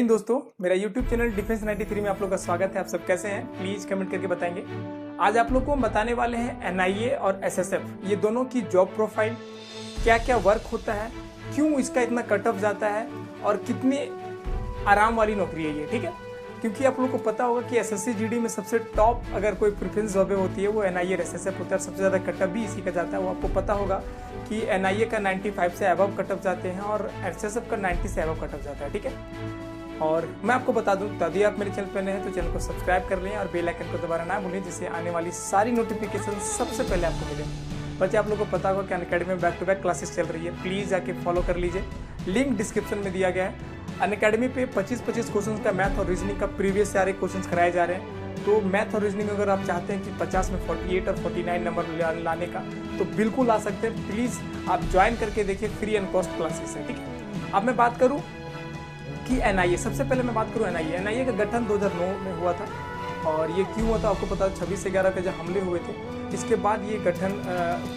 हिंद दोस्तों, मेरा YouTube channel defence 93 में आप लोग का स्वागत है। आप सब कैसे हैं प्लीज कमेंट करके बताएंगे। आज आप लोग को हम बताने वाले हैं NIA और SSF ये दोनों की जॉब प्रोफाइल, क्या क्या वर्क होता है, क्यों इसका इतना कट ऑफ जाता है और कितनी आराम वाली नौकरी है ये। ठीक है, क्योंकि आप लोग को पता होगा कि SSC GD में सबसे टॉप अगर कोई प्रेफरेंस जॉबें होती है वो NIA और SSF होता है। सबसे ज़्यादा कटअप भी इसी का जाता है। वो आपको पता होगा कि NIA का 95 से अबव कटअप जाते हैं और SSF का 90 से अबव कटअप जाता है। ठीक है, और मैं आपको बता दूं, यदि आप मेरे चैनल पर नए हैं तो चैनल को सब्सक्राइब कर लें और बेल आइकन को दोबारा ना भूलें, जिससे आने वाली सारी नोटिफिकेशन सबसे पहले आपको मिले। बच्चे आप लोगों को पता होगा कि अनअकैडमी में बैक टू बैक क्लासेस चल रही है, प्लीज़ आके फॉलो कर लीजिए। लिंक डिस्क्रिप्शन में दिया गया है। अनअकैडमी पे 25-25 क्वेश्चन का मैथ और रीजनिंग का प्रीवियस सारे क्वेश्चन कराए जा रहे हैं। तो मैथ और रीजनिंग अगर आप चाहते हैं कि 50 में 48 और 49 नंबर लाने का, तो बिल्कुल आ सकते हैं। प्लीज़ आप ज्वाइन करके देखिए, फ्री एंड कॉस्ट क्लासेस है। ठीक है, अब मैं बात करूँ कि NIA, सबसे पहले मैं बात करूँ NIA का गठन 2009 में हुआ था। और ये क्यों हुआ था आपको पता है, 26/11 के जब हमले हुए थे इसके बाद ये गठन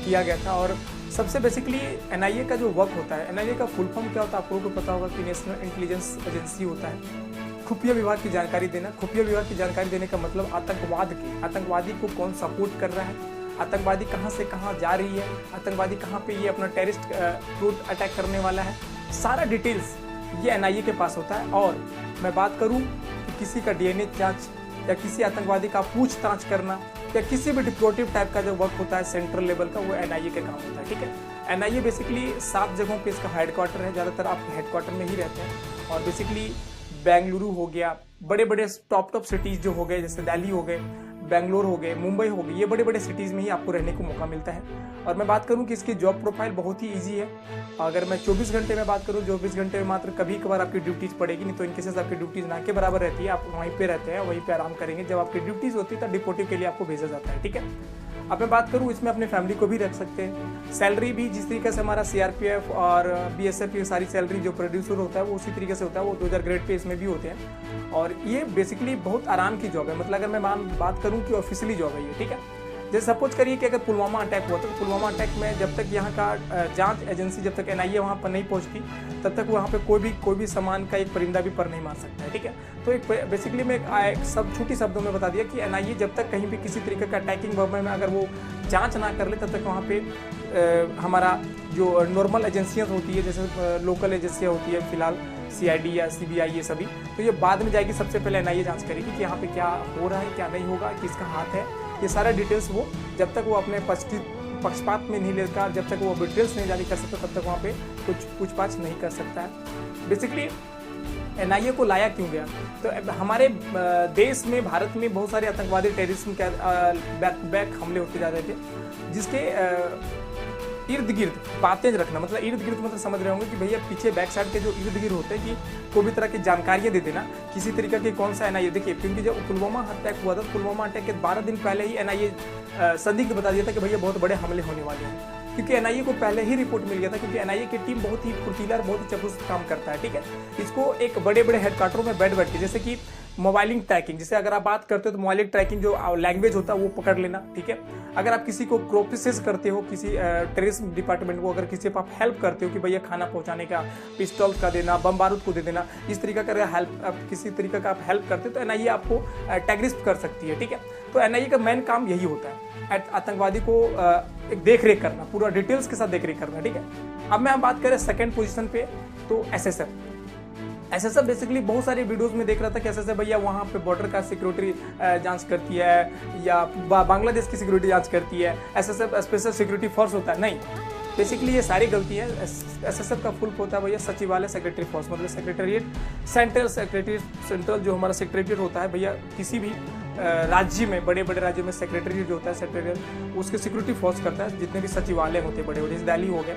किया गया था। और सबसे बेसिकली NIA का जो वर्क होता है, NIA का फुल फॉर्म क्या होता है आप लोगों को पता होगा कि नेशनल इंटेलिजेंस एजेंसी होता है। खुफिया विभाग की जानकारी देना। खुफिया विभाग की जानकारी देने का मतलब आतंकवादी को कौन सपोर्ट कर रहा है, आतंकवादी कहाँ से कहाँ जा रही है, आतंकवादी कहाँ पे ये अपना टेररिस्ट रूट अटैक करने वाला है, सारा डिटेल्स ये NIA के पास होता है। और मैं बात करूं कि किसी का DNA जांच या किसी आतंकवादी का पूछताछ करना या किसी भी डिप्लोरेटिव टाइप का जो वर्क होता है सेंट्रल लेवल का, वो NIA के काम होता है। ठीक है, NIA बेसिकली 7 जगहों पे इसका हेडक्वार्टर है। ज़्यादातर आप हेडक्वार्टर में ही रहते हैं। और बेसिकली बेंगलुरु हो गया, बड़े बड़े टॉप सिटीज़ जो हो गए, जैसे दिल्ली हो गए, बेंगलोर हो गए, मुंबई हो गई, ये बड़े बड़े सिटीज़ में ही आपको रहने को मौका मिलता है। और मैं बात करूं कि इसकी जॉब प्रोफाइल बहुत ही इजी है। अगर मैं 24 घंटे में बात करूं, 24 घंटे में मात्र कभी कभार आपकी ड्यूटीज़ पड़ेगी, नहीं तो इनके साथ आपकी ड्यूटीज़ ना के बराबर रहती है। आप वहीं पे रहते हैं, वहीं पे आराम करेंगे। जब आपकी ड्यूटीज़ होती है तब डिपोटिव के लिए आपको भेजा जाता है। ठीक है, अब मैं बात करूं, इसमें अपने फैमिली को भी रख सकते हैं। सैलरी भी जिस तरीके से हमारा CRPF और BSF की सारी सैलरी जो प्रोड्यूसर होता है वो उसी तरीके से होता है। वो 2000 ग्रेड पे इसमें भी होते हैं। और ये बेसिकली बहुत आराम की जॉब है। मतलब अगर मैं बात करूं कि ऑफिशियली जॉब है ये। ठीक है, जैसे सपोज करिए कि अगर पुलवामा अटैक हुआ तो पुलवामा अटैक में जब तक यहाँ का जांच एजेंसी, जब तक NIA वहाँ पर नहीं पहुँचती तब तक वहाँ पे कोई भी सामान का एक परिंदा भी पर नहीं मार सकता है। ठीक है, तो एक बेसिकली मैं एक सब छोटी शब्दों में बता दिया कि NIA जब तक कहीं भी किसी तरीके का अटैकिंग बम में अगर वो जांच ना कर ले तब तक वहाँ पे हमारा जो नॉर्मल एजेंसियाँ होती है, जैसे लोकल एजेंसियाँ होती है फिलहाल CID या CBI ये सभी, तो ये बाद में जाएगी। सबसे पहले NIA जांच करेगी कि यहाँ पे क्या हो रहा है, क्या नहीं होगा, किसका हाथ है, ये सारा डिटेल्स वो जब तक वो अपने पक्षपात में नहीं लेकर, जब तक वो डिटेल्स नहीं जारी कर सकता तब तक वहाँ पे कुछ पूछताछ नहीं कर सकता है। बेसिकली NIA को लाया क्यों गया, तो हमारे देश में, भारत में बहुत सारे आतंकवादी टेररिज्म के बैक हमले होते जा रहे थे, जिसके इर्द गिर्द बातें रखना। मतलब इर्द गिर्द मतलब समझ रहे होंगे कि भैया पीछे बैक साइड के जो इर्द गिर्द होते हैं कि कोई भी तरह की जानकारियां दे देना किसी तरीके की, कौन सा NIA। देखिए, क्योंकि जब पुलवामा अटैक हुआ था, पुलवामा अटैक के 12 दिन पहले ही NIA संदिग्ध बता दिया था कि भैया बहुत बड़े हमले होने वाले हैं, क्योंकि NIA को पहले ही रिपोर्ट मिल गया था। क्योंकि NIA की टीम बहुत ही फुर्तीला और बहुत ही चपुस्त काम करता है। ठीक है, इसको एक बड़े बड़े हेडक्वार्टरों में बैठ के, जैसे कि मोबाइलिंग ट्रैकिंग, जैसे अगर आप बात करते हो तो मोबाइलिंग ट्रैकिंग जो लैंग्वेज होता है वो पकड़ लेना। ठीक है, अगर आप किसी को क्रोपिस करते हो, किसी टेररिज्म डिपार्टमेंट को अगर किसी को आप हेल्प करते हो कि भैया खाना पहुंचाने का, पिस्टल का देना, बम बारूद को दे देना, इस तरीका का हेल्प, किसी तरीके का आप हेल्प करते हो तो NIA आपको टैगलिस्ट कर सकती है। ठीक है, तो NIA का मेन काम यही होता है, आतंकवादी को एक देख रेख करना, पूरा डिटेल्स के साथ देख रेख करना। ठीक है, अब मैं बात करें सेकंड पोजीशन पे, तो SSF बेसिकली बहुत सारे वीडियोस में देख रहा था कि SSF भैया वहाँ पे बॉर्डर का सिक्योरिटी जांच करती है या बांग्लादेश की सिक्योरिटी जांच करती है। SSF स्पेशल सिक्योरिटी फोर्स होता है, नहीं। बेसिकली ये सारी गलती है। SSF का फुल होता है भैया सचिवालय सेक्रेटरी फोर्स, मतलब सेक्रेटरिएट, सेंट्रल जो हमारा सेक्रेटरिएट होता है भैया, किसी भी राज्य में, बड़े बड़े राज्यों में सेक्रेटरी जो होता है सेक्रेटरी, उसके सिक्योरिटी फोर्स करता है। जितने भी सचिवालय होते हैं बड़े बड़े, जैसे दिल्ली हो गए,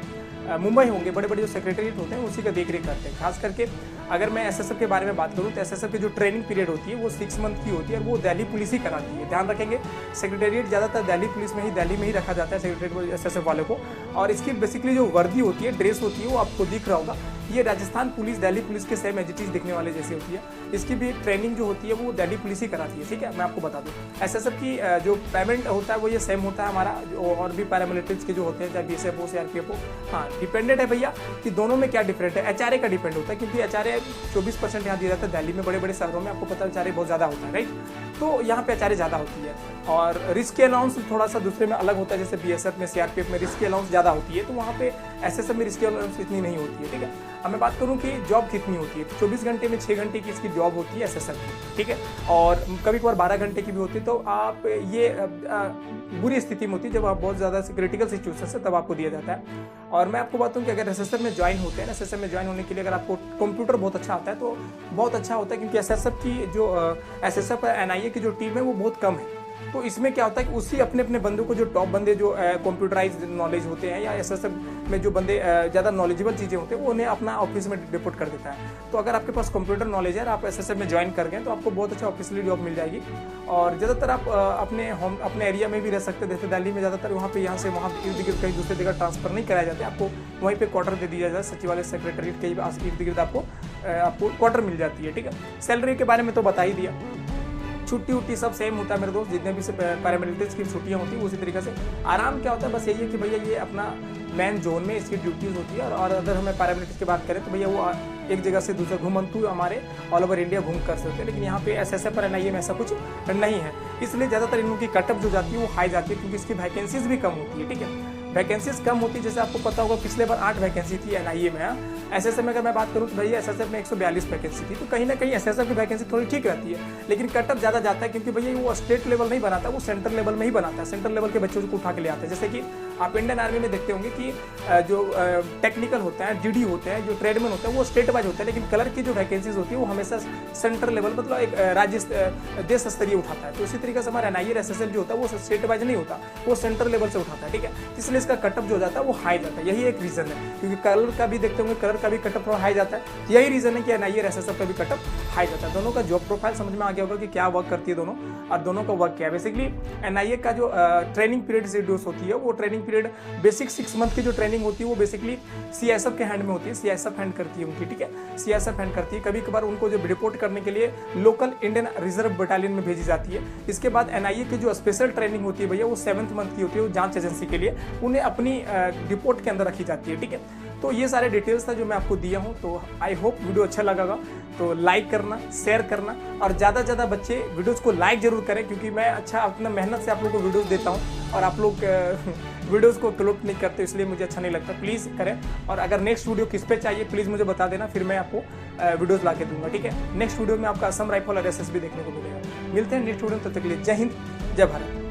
मुंबई होंगे, बड़े बड़े जो सेक्रेटरीट होते हैं उसी का देख रेख करते हैं। खास करके अगर मैं SSF के बारे में बात करूं तो SSF की जो ट्रेनिंग पीरियड होती है वो 6 मंथ की होती है और वो दिल्ली पुलिस ही कराती है। ध्यान रखेंगे, सेक्रेटरीट ज़्यादातर दिल्ली पुलिस में ही, दिल्ली में ही रखा जाता है सेक्रेटरीट SSF वाले को। और इसकी बेसिकली जो वर्दी होती है, ड्रेस होती है, वो आपको दिख रहा होगा, ये राजस्थान पुलिस, दिल्ली पुलिस के सेम एजिटीज दिखने वाले जैसी होती है। इसकी भी ट्रेनिंग जो होती है वो दिल्ली पुलिस ही कराती है। ठीक है, मैं आपको बता दूं, एसएसएफ की जो पेमेंट होता है वो ये सेम होता है हमारा और भी पैरामिलिट्रीज के जो होते हैं, चाहे बीएसएफ हो सीआरपीएफ हो। हाँ, डिपेंडेंट है भैया कि दोनों में क्या डिफरेंट है। एचआरए का डिपेंड होता है, क्योंकि एचआरए 24% यहाँ दिया जाता है। दिल्ली में बड़े बड़े शहरों में आपको पता है एचआरए बहुत ज़्यादा होता है, राइट। तो यहाँ पे एचआरए ज़्यादा होती है। और रिस्क अलाउंस थोड़ा सा दूसरे में अलग होता है, जैसे बीएसएफ में सीआरपीएफ में रिस्क अलाउंस ज़्यादा होती है, तो वहाँ पे एसएसएफ में रिस्क अलाउंस इतनी नहीं होती है, ठीक है। अब मैं बात करूँ कि जॉब कितनी होती है, 24 घंटे में 6 घंटे की इसकी जॉब होती है एसएसएफ की, ठीक है। और कभी कभार 12 घंटे की भी होती है। तो आप ये बुरी स्थिति में होती है जब आप बहुत ज़्यादा क्रिटिकल सिचुएशन से तब आपको दिया जाता है। और मैं आपको बताऊं कि अगर एसएसएफ में ज्वाइन होते हैं, एसएसएफ में ज्वाइन होने के लिए अगर आपको कंप्यूटर बहुत अच्छा आता है तो बहुत अच्छा होता है, क्योंकि एसएसएफ की जो एसएसएफ एनआईए की जो टीम है वो बहुत कम है। तो इसमें क्या होता है कि उसी अपने अपने बंदों को, जो टॉप बंदे जो कंप्यूटराइज नॉलेज होते हैं या एसएसएफ में जो बंदे ज़्यादा नॉलेजेबल चीज़ें होते हैं वो उन्हें अपना ऑफिस में रिपोर्ट कर देता है। तो अगर आपके पास कंप्यूटर नॉलेज है और आप एसएसएफ में ज्वाइन कर गए तो आपको बहुत अच्छा ऑफिशियली जॉब मिल जाएगी। और ज़्यादातर आप अपने एरिया में भी रह सकते हैं। जैसे दिल्ली में ज़्यादातर वहाँ पे यहाँ से वहाँ इर्द गिर्द कहीं दूसरी जगह ट्रांसफर नहीं कराया जाते, आपको वहीं पे क्वार्टर दे दिया जाता है। सचिवालय सेक्रेटरीट के इर्द गिर्द आपको क्वार्टर मिल जाती है, ठीक है। सैलरी के बारे में तो बता ही दिया। छुट्टी उट्टी सब सेम होता है मेरे दोस्त, जितने भी पैरामिलिट्रीज की छुट्टियाँ होती है उसी तरीके से। आराम क्या होता है, बस यही है कि भैया ये अपना मैन जोन में इसकी ड्यूटीज़ होती है। और अगर हमें पैरामिलिट्रीज की बात करें तो भैया वो एक जगह से दूसरे घूमंतु हमारे ऑल ओवर इंडिया घूम कर सकते हैं। लेकिन यहाँ पे एसएसएफ और एनआईए में ऐसा कुछ नहीं है, इसलिए ज़्यादातर इन लोगों की कटअप जो जाती है वो हाई जाती है, क्योंकि इसकी वैकेंसीज भी कम होती है, ठीक है। वैकेंसीज कम होती है, जैसे आपको पता होगा पिछले बार 8 वैकेंसी थी एनआईए में। एसएसएफ में अगर मैं बात करूँ तो भैया एसएसएफ में 142 वैकेंसी थी। तो कहीं ना कहीं एसएसएफ की वैकेंसी थोड़ी ठीक रहती है, लेकिन कटअप ज़्यादा जाता है, क्योंकि भैया वो स्टेट लेवल नहीं बनाता, वो सेंट्रल लेवल में ही बनाता है। सेंट्रल लेवल के बच्चों को उठा के ले आते हैं। जैसे कि आप इंडियन आर्मी में देखते होंगे कि जो टेक्निकल होते हैं, जीडी होते हैं, जो ट्रेडमैन होते हैं, वो स्टेट वाइज होते हैं, लेकिन कलर की जो वैकेंसीज होती है वो हमेशा सेंट्रल लेवल, मतलब एक राज्य देश स्तरीय उठाता है। तो इसी तरीके से हमारा एनआईए एसएसएफ जो होता है वो स्टेट वाइज नहीं होता, वो सेंट्रल लेवल से उठाता है, ठीक है। इसलिए इसका कटअप जो जाता है वो हाई जाता है। यही एक रीजन है, क्योंकि कलर का भी देखते होंगे, कलर का भी कटअप थोड़ा हाई जाता है। यही रीजन है कि एनआईए एसएसएफ का भी कटअप हाई जाता है। दोनों का जॉब प्रोफाइल समझ में आ गया होगा कि क्या वर्क करती है दोनों, और दोनों का वर्क क्या है। बेसिकली एनआईए का जो ट्रेनिंग पीरियड शेड्यूल्स होती है, वो ट्रेनिंग पीरियड बेसिक 6 मंथ की जो ट्रेनिंग होती है वो बेसिकली सीआईएसएफ के हैंड में होती है। सीआईएसएफ हैंड करती है उनकी, ठीक है। सीआईएसएफ हैंड करती है। कभी कभार उनको जो रिपोर्ट करने के लिए लोकल इंडियन रिजर्व बटालियन में भेजी जाती है। इसके बाद एनआईए की जो स्पेशल ट्रेनिंग होती है भैया वो 7th मंथ की होती है, वो जांच एजेंसी के लिए, उन्हें अपनी रिपोर्ट के अंदर रखी जाती है, ठीक है। तो ये सारे डिटेल्स था जो मैं आपको दिया हूँ। तो आई होप वीडियो अच्छा लगा होगा, तो लाइक करना, शेयर करना, और ज़्यादा से ज़्यादा बच्चे वीडियोज़ को लाइक जरूर करें, क्योंकि मैं अच्छा अपना मेहनत से आप लोगों को वीडियोज़ देता हूँ और आप लोग वीडियोज़ को क्लिक नहीं करते, इसलिए मुझे अच्छा नहीं लगता। प्लीज़ करें। और अगर नेक्स्ट वीडियो किस पे चाहिए प्लीज़ मुझे बता देना, फिर मैं आपको वीडियोज़ ला के दूंगा, ठीक है। नेक्स्ट वीडियो में आपका असम राइफल और एसएसबी देखने को मिलेगा। मिलते हैं नेक्स्ट वीडियो में, तब तक के लिए जय हिंद, जय भारत।